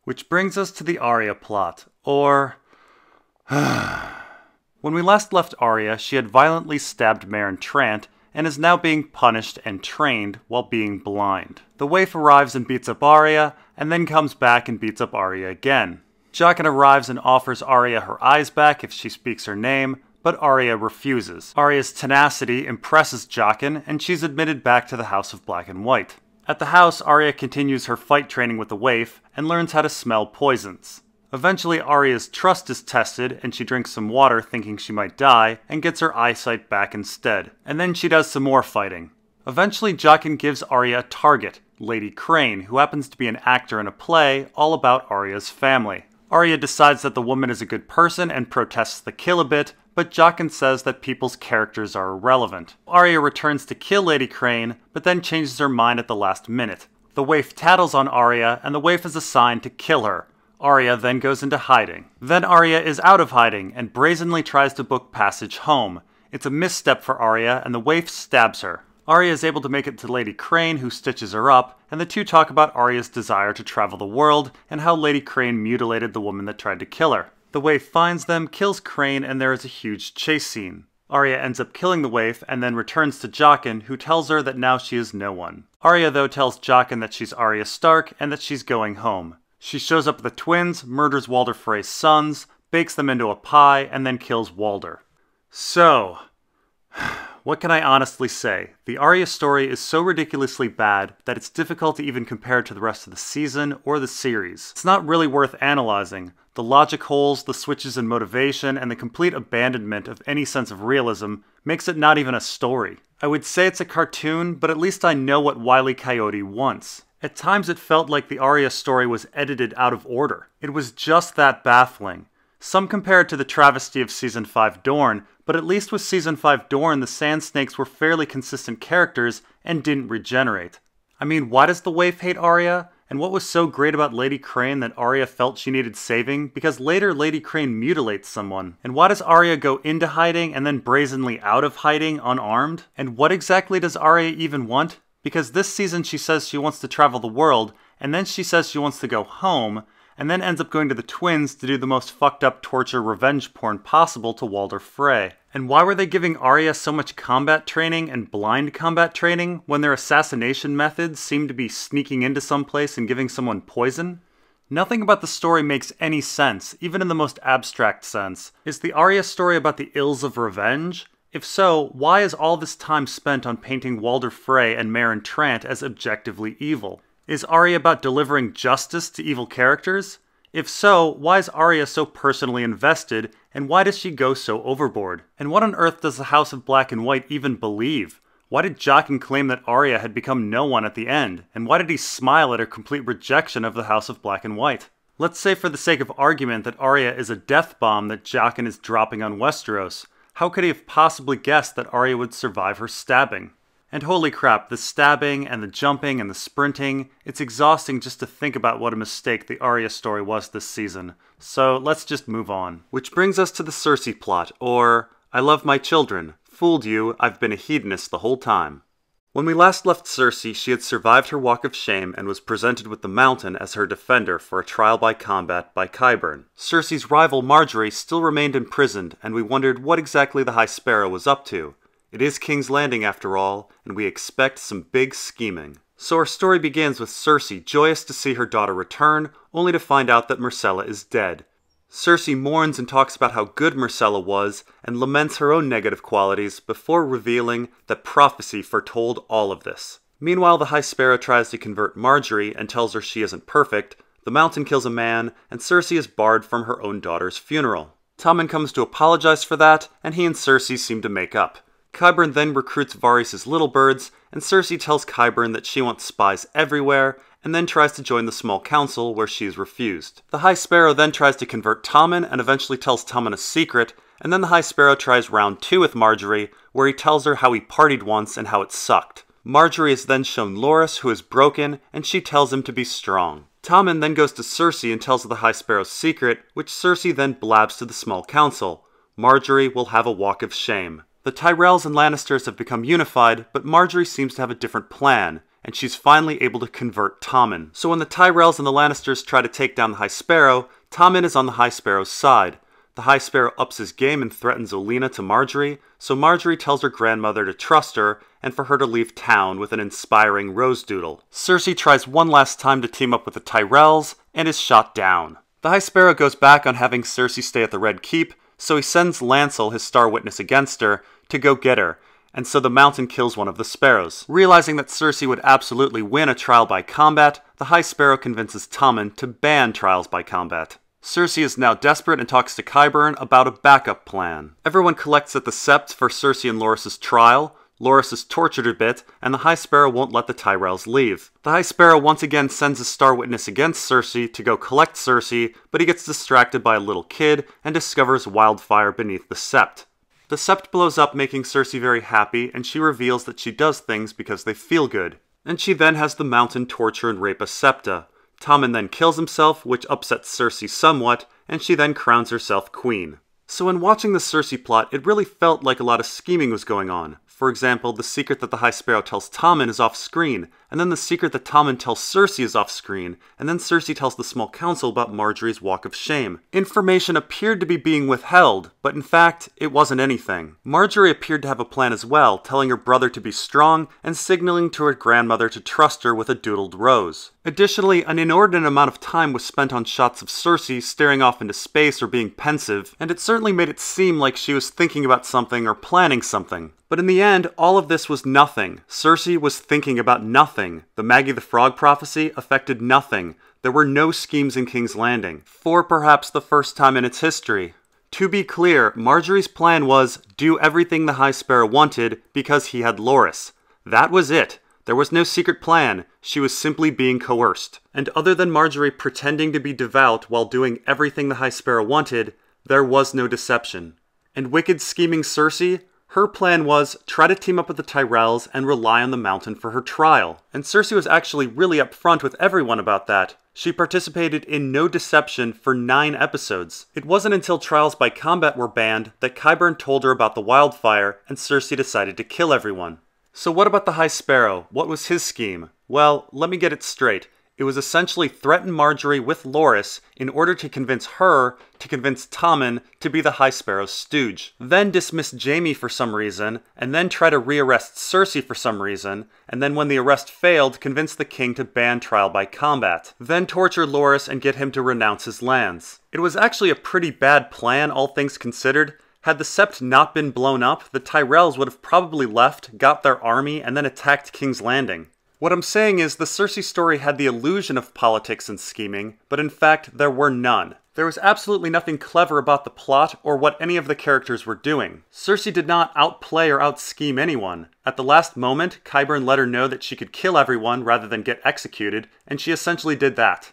[SPEAKER 1] Which brings us to the Arya plot, or... When we last left Arya, she had violently stabbed Meryn Trant, and is now being punished and trained while being blind. The waif arrives and beats up Arya, and then comes back and beats up Arya again. Jaqen arrives and offers Arya her eyes back if she speaks her name, but Arya refuses. Arya's tenacity impresses Jaqen, and she's admitted back to the House of Black and White. At the house, Arya continues her fight training with the waif, and learns how to smell poisons. Eventually, Arya's trust is tested, and she drinks some water thinking she might die, and gets her eyesight back instead. And then she does some more fighting. Eventually, Jaqen gives Arya a target, Lady Crane, who happens to be an actor in a play all about Arya's family. Arya decides that the woman is a good person and protests the kill a bit, but Jaqen says that people's characters are irrelevant. Arya returns to kill Lady Crane, but then changes her mind at the last minute. The waif tattles on Arya, and the waif is assigned to kill her. Arya then goes into hiding. Then Arya is out of hiding and brazenly tries to book passage home. It's a misstep for Arya, and the waif stabs her. Arya is able to make it to Lady Crane, who stitches her up, and the two talk about Arya's desire to travel the world and how Lady Crane mutilated the woman that tried to kill her. The waif finds them, kills Crane, and there is a huge chase scene. Arya ends up killing the waif and then returns to Jaqen, who tells her that now she is no one. Arya, though, tells Jaqen that she's Arya Stark and that she's going home. She shows up with the twins, murders Walder Frey's sons, bakes them into a pie, and then kills Walder. So, what can I honestly say? The Arya story is so ridiculously bad that it's difficult to even compare it to the rest of the season or the series. It's not really worth analyzing. The logic holes, the switches in motivation, and the complete abandonment of any sense of realism makes it not even a story. I would say it's a cartoon, but at least I know what Wile E. Coyote wants. At times it felt like the Arya story was edited out of order. It was just that baffling. Some compare it to the travesty of Season 5 Dorne, but at least with Season 5 Dorne, the Sand Snakes were fairly consistent characters and didn't regenerate. I mean, why does the Waif hate Arya? And what was so great about Lady Crane that Arya felt she needed saving? Because later Lady Crane mutilates someone. And why does Arya go into hiding and then brazenly out of hiding unarmed? And what exactly does Arya even want? Because this season she says she wants to travel the world, and then she says she wants to go home, and then ends up going to the twins to do the most fucked up torture revenge porn possible to Walder Frey. And why were they giving Arya so much combat training and blind combat training when their assassination methods seem to be sneaking into someplace and giving someone poison? Nothing about the story makes any sense, even in the most abstract sense. Is the Arya story about the ills of revenge? If so, why is all this time spent on painting Walder Frey and Meryn Trant as objectively evil? Is Arya about delivering justice to evil characters? If so, why is Arya so personally invested, and why does she go so overboard? And what on earth does the House of Black and White even believe? Why did Jaqen claim that Arya had become no one at the end? And why did he smile at her complete rejection of the House of Black and White? Let's say for the sake of argument that Arya is a death bomb that Jaqen is dropping on Westeros. How could he have possibly guessed that Arya would survive her stabbing? And holy crap, the stabbing and the jumping and the sprinting, it's exhausting just to think about what a mistake the Arya story was this season. So let's just move on. Which brings us to the Cersei plot, or I love my children. Fooled you, I've been a hedonist the whole time. When we last left Cersei, she had survived her walk of shame and was presented with the Mountain as her defender for a trial by combat by Qyburn. Cersei's rival Margaery still remained imprisoned, and we wondered what exactly the High Sparrow was up to. It is King's Landing after all, and we expect some big scheming. So our story begins with Cersei joyous to see her daughter return, only to find out that Myrcella is dead. Cersei mourns and talks about how good Myrcella was, and laments her own negative qualities before revealing that prophecy foretold all of this. Meanwhile, the High Sparrow tries to convert Margaery and tells her she isn't perfect, the Mountain kills a man, and Cersei is barred from her own daughter's funeral. Tommen comes to apologize for that, and he and Cersei seem to make up. Qyburn then recruits Varys' little birds, and Cersei tells Qyburn that she wants spies everywhere, and then tries to join the small council where she is refused. The High Sparrow then tries to convert Tommen and eventually tells Tommen a secret, and then the High Sparrow tries round 2 with Margaery, where he tells her how he partied once and how it sucked. Margaery is then shown Loras, who is broken, and she tells him to be strong. Tommen then goes to Cersei and tells her the High Sparrow's secret, which Cersei then blabs to the small council. Margaery will have a walk of shame. The Tyrells and Lannisters have become unified, but Margaery seems to have a different plan, and she's finally able to convert Tommen. So when the Tyrells and the Lannisters try to take down the High Sparrow, Tommen is on the High Sparrow's side. The High Sparrow ups his game and threatens Olenna to Margaery, so Margaery tells her grandmother to trust her, and for her to leave town with an inspiring rose doodle. Cersei tries one last time to team up with the Tyrells, and is shot down. The High Sparrow goes back on having Cersei stay at the Red Keep, so he sends Lancel, his star witness against her, to go get her, and so the Mountain kills one of the sparrows. Realizing that Cersei would absolutely win a trial by combat, the High Sparrow convinces Tommen to ban trials by combat. Cersei is now desperate and talks to Qyburn about a backup plan. Everyone collects at the Sept for Cersei and Loras' trial. Loras is tortured a bit, and the High Sparrow won't let the Tyrells leave. The High Sparrow once again sends a star witness against Cersei to go collect Cersei, but he gets distracted by a little kid and discovers wildfire beneath the Sept. The Sept blows up, making Cersei very happy, and she reveals that she does things because they feel good. And she then has the Mountain torture and rape a Septa. Tommen then kills himself, which upsets Cersei somewhat, and she then crowns herself queen. So when watching the Cersei plot, it really felt like a lot of scheming was going on. For example, the secret that the High Sparrow tells Tommen is off-screen, and then the secret that Tommen tells Cersei is off-screen, and then Cersei tells the small council about Margaery's walk of shame. Information appeared to be being withheld, but in fact, it wasn't anything. Margaery appeared to have a plan as well, telling her brother to be strong, and signaling to her grandmother to trust her with a doodled rose. Additionally, an inordinate amount of time was spent on shots of Cersei staring off into space or being pensive, and it certainly made it seem like she was thinking about something or planning something. But in the end, all of this was nothing. Cersei was thinking about nothing. The Maggie the Frog prophecy affected nothing. There were no schemes in King's Landing, for perhaps the first time in its history. To be clear, Margaery's plan was do everything the High Sparrow wanted because he had Loras. That was it. There was no secret plan. She was simply being coerced. And other than Margaery pretending to be devout while doing everything the High Sparrow wanted, There was no deception. And wicked scheming Cersei? Her plan was try to team up with the Tyrells and rely on the mountain for her trial. And Cersei was actually really upfront with everyone about that. She participated in no deception for 9 episodes. It wasn't until trials by combat were banned that Qyburn told her about the wildfire and Cersei decided to kill everyone. So what about the High Sparrow? What was his scheme? Well, let me get it straight. It was essentially threaten Margaery with Loras in order to convince her to convince Tommen to be the High Sparrow's stooge. Then dismiss Jaime for some reason, and then try to re-arrest Cersei for some reason, and then when the arrest failed, convince the king to ban trial by combat. Then torture Loras and get him to renounce his lands. It was actually a pretty bad plan, all things considered. Had the Sept not been blown up, the Tyrells would have probably left, got their army, and then attacked King's Landing. What I'm saying is the Cersei story had the illusion of politics and scheming, but in fact there were none. There was absolutely nothing clever about the plot or what any of the characters were doing. Cersei did not outplay or outscheme anyone. At the last moment, Qyburn let her know that she could kill everyone rather than get executed, and she essentially did that.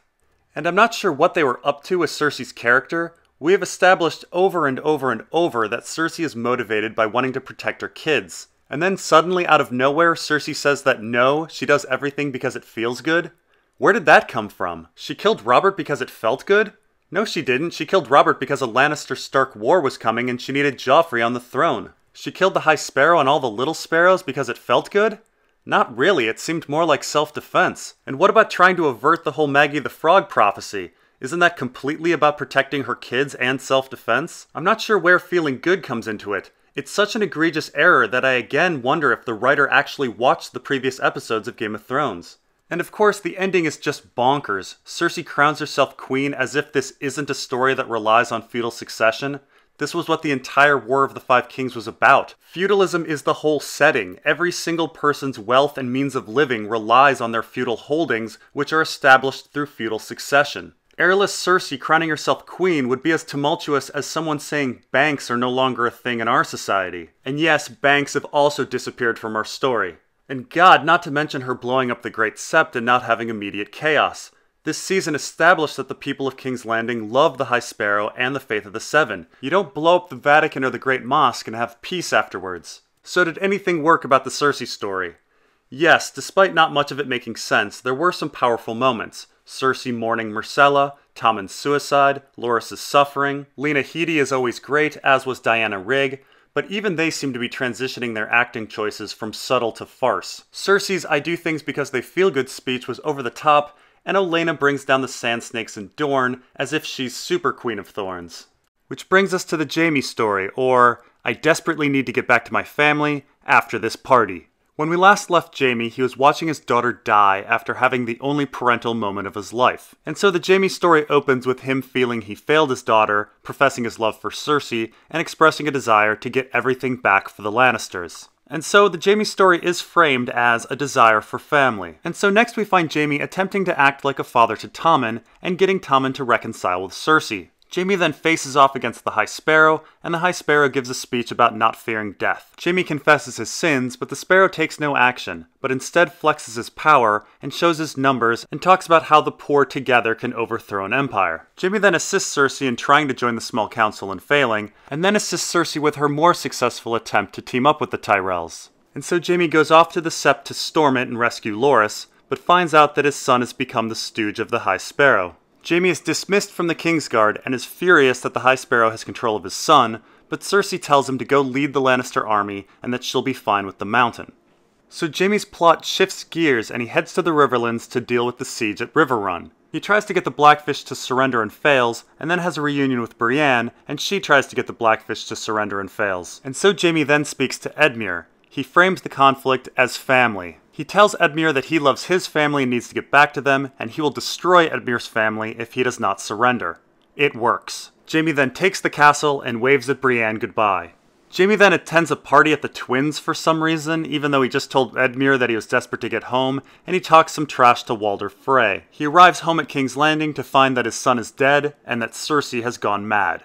[SPEAKER 1] And I'm not sure what they were up to with Cersei's character. We have established over and over and over that Cersei is motivated by wanting to protect her kids. And then suddenly, out of nowhere, Cersei says that no, she does everything because it feels good? Where did that come from? She killed Robert because it felt good? No, she didn't. She killed Robert because a Lannister-Stark war was coming and she needed Joffrey on the throne. She killed the High Sparrow and all the Little Sparrows because it felt good? Not really, it seemed more like self-defense. And what about trying to avert the whole Maggie the Frog prophecy? Isn't that completely about protecting her kids and self-defense? I'm not sure where feeling good comes into it. It's such an egregious error that I again wonder if the writer actually watched the previous episodes of Game of Thrones. And of course, the ending is just bonkers. Cersei crowns herself queen as if this isn't a story that relies on feudal succession. This was what the entire War of the Five Kings was about. Feudalism is the whole setting. Every single person's wealth and means of living relies on their feudal holdings, which are established through feudal succession. Heirless Cersei crowning herself queen would be as tumultuous as someone saying banks are no longer a thing in our society. And yes, banks have also disappeared from our story. And God, not to mention her blowing up the Great Sept and not having immediate chaos. This season established that the people of King's Landing love the High Sparrow and the Faith of the Seven. You don't blow up the Vatican or the Great Mosque and have peace afterwards. So did anything work about the Cersei story? Yes, despite not much of it making sense, there were some powerful moments. Cersei mourning Myrcella, Tommen's suicide, Loras' suffering. Lena Headey is always great, as was Diana Rigg, but even they seem to be transitioning their acting choices from subtle to farce. Cersei's I do things because they feel good speech was over the top, and Olenna brings down the Sand Snakes and Dorne as if she's Super Queen of Thorns. Which brings us to the Jaime story, or I desperately need to get back to my family after this party. When we last left Jaime, he was watching his daughter die after having the only parental moment of his life. And so the Jaime story opens with him feeling he failed his daughter, professing his love for Cersei, and expressing a desire to get everything back for the Lannisters. And so the Jaime story is framed as a desire for family. And so next we find Jaime attempting to act like a father to Tommen, and getting Tommen to reconcile with Cersei. Jaime then faces off against the High Sparrow, and the High Sparrow gives a speech about not fearing death. Jaime confesses his sins, but the Sparrow takes no action, but instead flexes his power, and shows his numbers, and talks about how the poor together can overthrow an empire. Jaime then assists Cersei in trying to join the Small Council and failing, and then assists Cersei with her more successful attempt to team up with the Tyrells. And so Jaime goes off to the Sept to storm it and rescue Loras, but finds out that his son has become the stooge of the High Sparrow. Jaime is dismissed from the Kingsguard and is furious that the High Sparrow has control of his son, but Cersei tells him to go lead the Lannister army and that she'll be fine with the mountain. So Jaime's plot shifts gears and he heads to the Riverlands to deal with the siege at Riverrun. He tries to get the Blackfish to surrender and fails, and then has a reunion with Brienne, and she tries to get the Blackfish to surrender and fails. And so Jaime then speaks to Edmure. He frames the conflict as family. He tells Edmure that he loves his family and needs to get back to them, and he will destroy Edmure's family if he does not surrender. It works. Jaime then takes the castle and waves at Brienne goodbye. Jaime then attends a party at the Twins for some reason, even though he just told Edmure that he was desperate to get home, and he talks some trash to Walder Frey. He arrives home at King's Landing to find that his son is dead, and that Cersei has gone mad.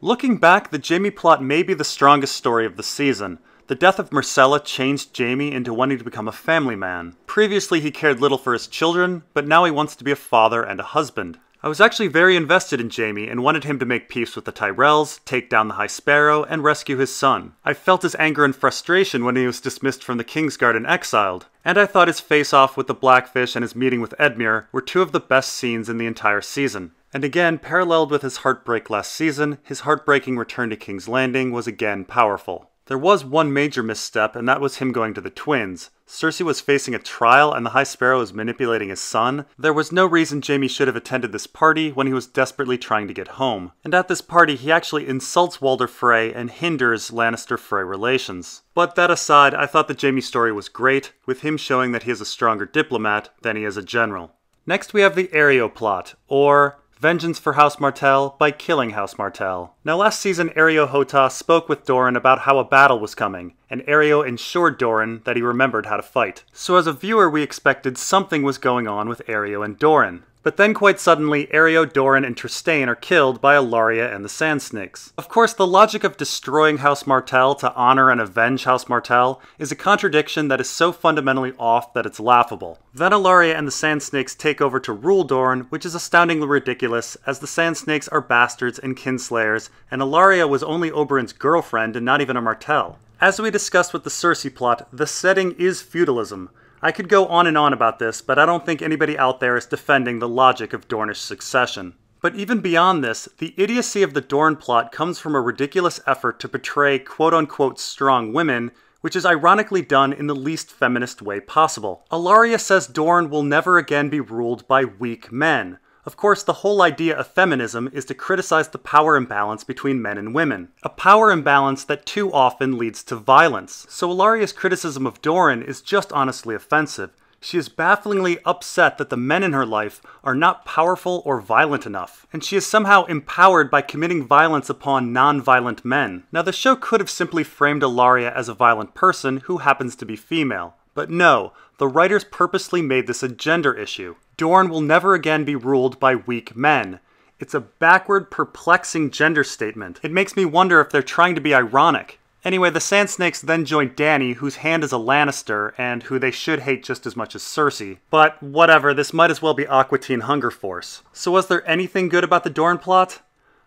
[SPEAKER 1] Looking back, the Jaime plot may be the strongest story of the season. The death of Myrcella changed Jaime into wanting to become a family man. Previously he cared little for his children, but now he wants to be a father and a husband. I was actually very invested in Jaime and wanted him to make peace with the Tyrells, take down the High Sparrow, and rescue his son. I felt his anger and frustration when he was dismissed from the Kingsguard and exiled, and I thought his face-off with the Blackfish and his meeting with Edmure were two of the best scenes in the entire season. And again, paralleled with his heartbreak last season, his heartbreaking return to King's Landing was again powerful. There was one major misstep, and that was him going to the twins. Cersei was facing a trial and the High Sparrow was manipulating his son. There was no reason Jaime should have attended this party when he was desperately trying to get home. And at this party, he actually insults Walder Frey and hinders Lannister-Frey relations. But that aside, I thought the Jaime story was great, with him showing that he is a stronger diplomat than he is a general. Next we have the Areo plot, or vengeance for House Martell by killing House Martell. Now last season, Areo Hotah spoke with Doran about how a battle was coming, and Areo ensured Doran that he remembered how to fight. So as a viewer, we expected something was going on with Areo and Doran. But then quite suddenly, Areo, Doran, and Trystane are killed by Ellaria and the Sand Snakes. Of course, the logic of destroying House Martell to honor and avenge House Martell is a contradiction that is so fundamentally off that it's laughable. Then Ellaria and the Sand Snakes take over to rule Dorne, which is astoundingly ridiculous, as the Sand Snakes are bastards and kinslayers, and Ellaria was only Oberyn's girlfriend and not even a Martell. As we discussed with the Cersei plot, the setting is feudalism. I could go on and on about this, but I don't think anybody out there is defending the logic of Dornish succession. But even beyond this, the idiocy of the Dorne plot comes from a ridiculous effort to portray quote-unquote strong women, which is ironically done in the least feminist way possible. Ellaria says Dorne will never again be ruled by weak men. Of course, the whole idea of feminism is to criticize the power imbalance between men and women. A power imbalance that too often leads to violence. So Ellaria's criticism of Doran is just honestly offensive. She is bafflingly upset that the men in her life are not powerful or violent enough, and she is somehow empowered by committing violence upon non-violent men. Now the show could have simply framed Ellaria as a violent person who happens to be female. But no, the writers purposely made this a gender issue. Dorne will never again be ruled by weak men. It's a backward, perplexing gender statement. It makes me wonder if they're trying to be ironic. Anyway, the Sand Snakes then join Dany, whose hand is a Lannister, and who they should hate just as much as Cersei. But whatever, this might as well be Aqua Teen Hunger Force. So was there anything good about the Dorne plot?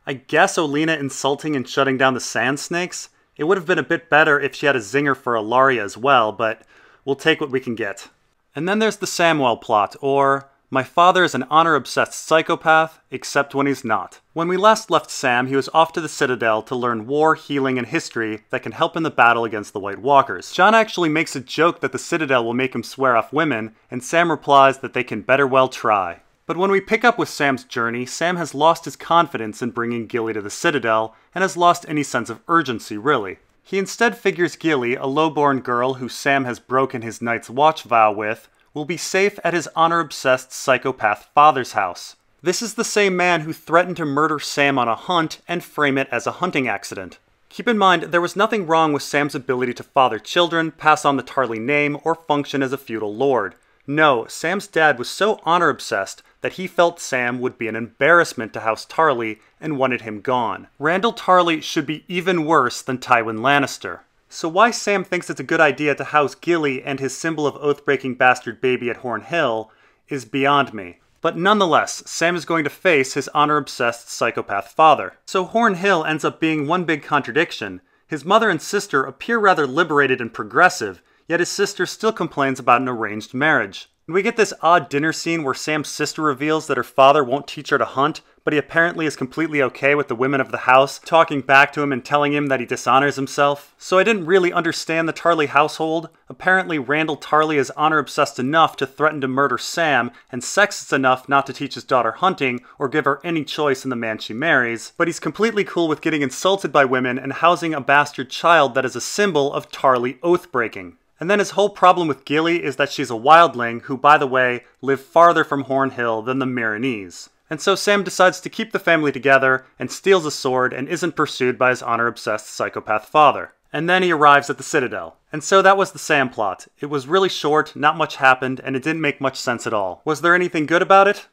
[SPEAKER 1] I guess Olenna insulting and shutting down the Sand Snakes? It would have been a bit better if she had a zinger for Ellaria as well, but we'll take what we can get. And then there's the Samwell plot, or my father is an honor-obsessed psychopath, except when he's not. When we last left Sam, he was off to the Citadel to learn war, healing, and history that can help in the battle against the White Walkers. Jon actually makes a joke that the Citadel will make him swear off women, and Sam replies that they can better well try. But when we pick up with Sam's journey, Sam has lost his confidence in bringing Gilly to the Citadel, and has lost any sense of urgency, really. He instead figures Gilly, a low-born girl who Sam has broken his Night's Watch vow with, will be safe at his honor-obsessed psychopath father's house. This is the same man who threatened to murder Sam on a hunt and frame it as a hunting accident. Keep in mind, there was nothing wrong with Sam's ability to father children, pass on the Tarly name, or function as a feudal lord. No, Sam's dad was so honor-obsessed that he felt Sam would be an embarrassment to House Tarly and wanted him gone. Randall Tarly should be even worse than Tywin Lannister. So why Sam thinks it's a good idea to house Gilly and his symbol of oath-breaking bastard baby at Horn Hill is beyond me. But nonetheless, Sam is going to face his honor-obsessed psychopath father. So Horn Hill ends up being one big contradiction. His mother and sister appear rather liberated and progressive, yet his sister still complains about an arranged marriage. And we get this odd dinner scene where Sam's sister reveals that her father won't teach her to hunt, but he apparently is completely okay with the women of the house talking back to him and telling him that he dishonors himself. So I didn't really understand the Tarly household. Apparently Randall Tarly is honor-obsessed enough to threaten to murder Sam, and sexist enough not to teach his daughter hunting or give her any choice in the man she marries, but he's completely cool with getting insulted by women and housing a bastard child that is a symbol of Tarly oath-breaking. And then his whole problem with Gilly is that she's a wildling who, by the way, live farther from Horn Hill than the Myronese. And so Sam decides to keep the family together and steals a sword and isn't pursued by his honor-obsessed psychopath father. And then he arrives at the Citadel. And so that was the Sam plot. It was really short, not much happened, and it didn't make much sense at all. Was there anything good about it?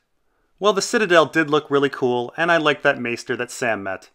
[SPEAKER 1] Well, the Citadel did look really cool, and I liked that maester that Sam met.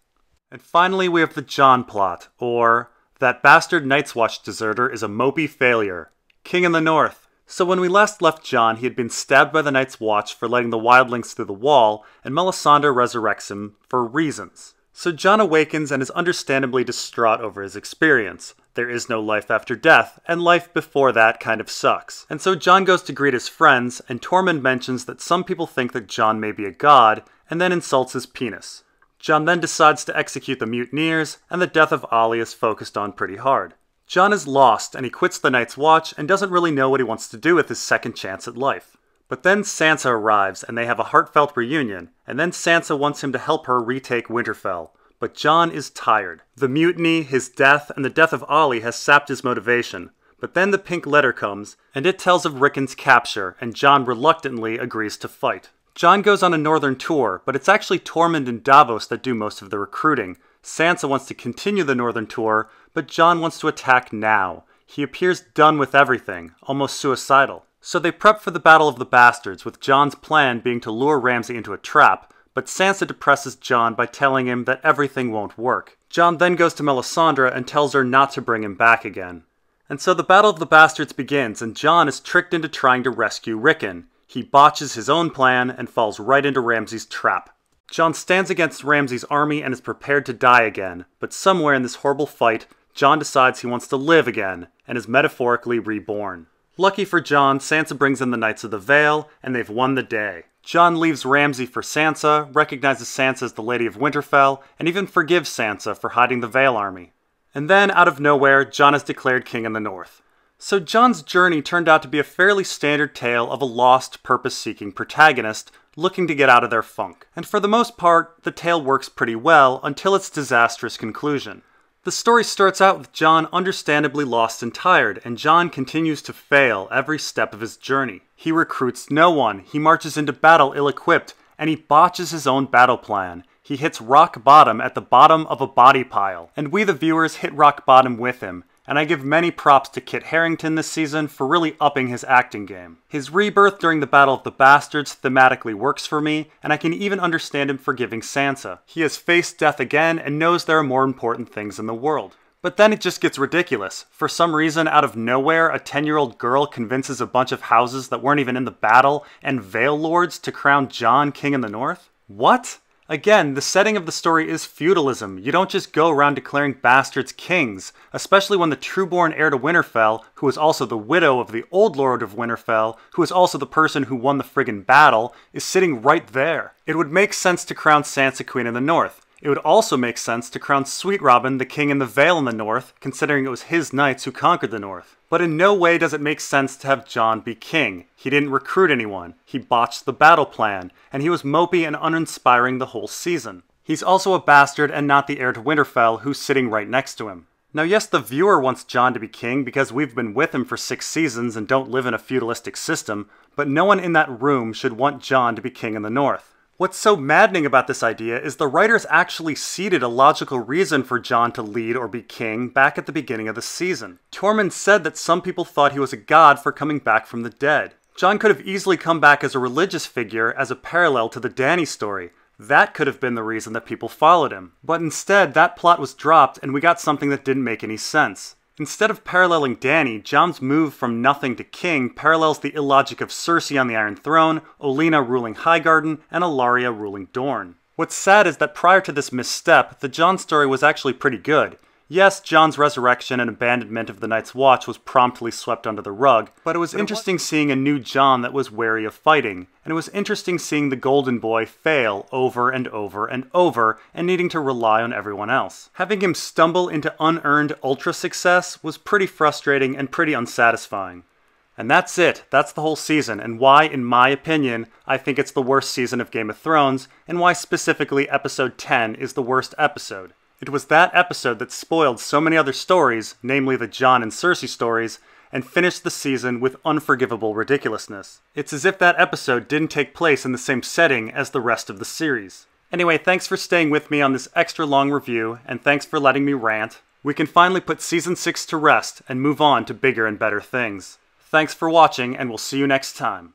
[SPEAKER 1] And finally we have the Jon plot, or that bastard Night's Watch deserter is a mopey failure. King in the North. So when we last left Jon, he had been stabbed by the Night's Watch for letting the wildlings through the wall, and Melisandre resurrects him for reasons. So Jon awakens and is understandably distraught over his experience. There is no life after death, and life before that kind of sucks. And so Jon goes to greet his friends, and Tormund mentions that some people think that Jon may be a god, and then insults his penis. Jon then decides to execute the mutineers, and the death of Ollie is focused on pretty hard. Jon is lost, and he quits the Night's Watch and doesn't really know what he wants to do with his second chance at life. But then Sansa arrives, and they have a heartfelt reunion, and then Sansa wants him to help her retake Winterfell. But Jon is tired. The mutiny, his death, and the death of Ollie has sapped his motivation. But then the pink letter comes, and it tells of Rickon's capture, and Jon reluctantly agrees to fight. Jon goes on a northern tour, but it's actually Tormund and Davos that do most of the recruiting. Sansa wants to continue the northern tour, but Jon wants to attack now. He appears done with everything, almost suicidal. So they prep for the Battle of the Bastards, with Jon's plan being to lure Ramsay into a trap, but Sansa depresses Jon by telling him that everything won't work. Jon then goes to Melisandre and tells her not to bring him back again. And so the Battle of the Bastards begins, and Jon is tricked into trying to rescue Rickon. He botches his own plan and falls right into Ramsay's trap. Jon stands against Ramsay's army and is prepared to die again, but somewhere in this horrible fight, Jon decides he wants to live again, and is metaphorically reborn. Lucky for Jon, Sansa brings in the Knights of the Vale, and they've won the day. Jon leaves Ramsay for Sansa, recognizes Sansa as the Lady of Winterfell, and even forgives Sansa for hiding the Vale army. And then, out of nowhere, Jon is declared king in the north. So Jon's journey turned out to be a fairly standard tale of a lost, purpose-seeking protagonist looking to get out of their funk. And for the most part, the tale works pretty well until its disastrous conclusion. The story starts out with Jon understandably lost and tired, and Jon continues to fail every step of his journey. He recruits no one, he marches into battle ill-equipped, and he botches his own battle plan. He hits rock bottom at the bottom of a body pile, and we the viewers hit rock bottom with him. And I give many props to Kit Harington this season for really upping his acting game. His rebirth during the Battle of the Bastards thematically works for me, and I can even understand him forgiving Sansa. He has faced death again and knows there are more important things in the world. But then it just gets ridiculous. For some reason, out of nowhere, a 10-year-old girl convinces a bunch of houses that weren't even in the battle and Vale Lords to crown Jon king in the north? What? Again, the setting of the story is feudalism. You don't just go around declaring bastards kings, especially when the true-born heir to Winterfell, who is also the widow of the old Lord of Winterfell, who is also the person who won the friggin' battle, is sitting right there. It would make sense to crown Sansa queen in the north. It would also make sense to crown Sweet Robin the king in the Vale in the north, considering it was his knights who conquered the north. But in no way does it make sense to have Jon be king. He didn't recruit anyone, he botched the battle plan, and he was mopey and uninspiring the whole season. He's also a bastard and not the heir to Winterfell who's sitting right next to him. Now yes, the viewer wants Jon to be king because we've been with him for 6 seasons and don't live in a feudalistic system, but no one in that room should want Jon to be king in the north. What's so maddening about this idea is the writers actually seeded a logical reason for Jon to lead or be king back at the beginning of the season. Tormund said that some people thought he was a god for coming back from the dead. Jon could have easily come back as a religious figure as a parallel to the Dany story. That could have been the reason that people followed him. But instead, that plot was dropped and we got something that didn't make any sense. Instead of paralleling Dany, Jon's move from nothing to king parallels the illogic of Cersei on the Iron Throne, Olenna ruling Highgarden, and Ellaria ruling Dorne. What's sad is that prior to this misstep, the Jon story was actually pretty good. Yes, Jon's resurrection and abandonment of the Night's Watch was promptly swept under the rug, but it was interesting seeing a new Jon that was wary of fighting, and it was interesting seeing the Golden Boy fail over and over and over, and needing to rely on everyone else. Having him stumble into unearned ultra success was pretty frustrating and pretty unsatisfying. And that's it, that's the whole season, and why, in my opinion, I think it's the worst season of Game of Thrones, and why specifically episode 10 is the worst episode. It was that episode that spoiled so many other stories, namely the Jon and Cersei stories, and finished the season with unforgivable ridiculousness. It's as if that episode didn't take place in the same setting as the rest of the series. Anyway, thanks for staying with me on this extra long review, and thanks for letting me rant. We can finally put Season 6 to rest and move on to bigger and better things. Thanks for watching, and we'll see you next time.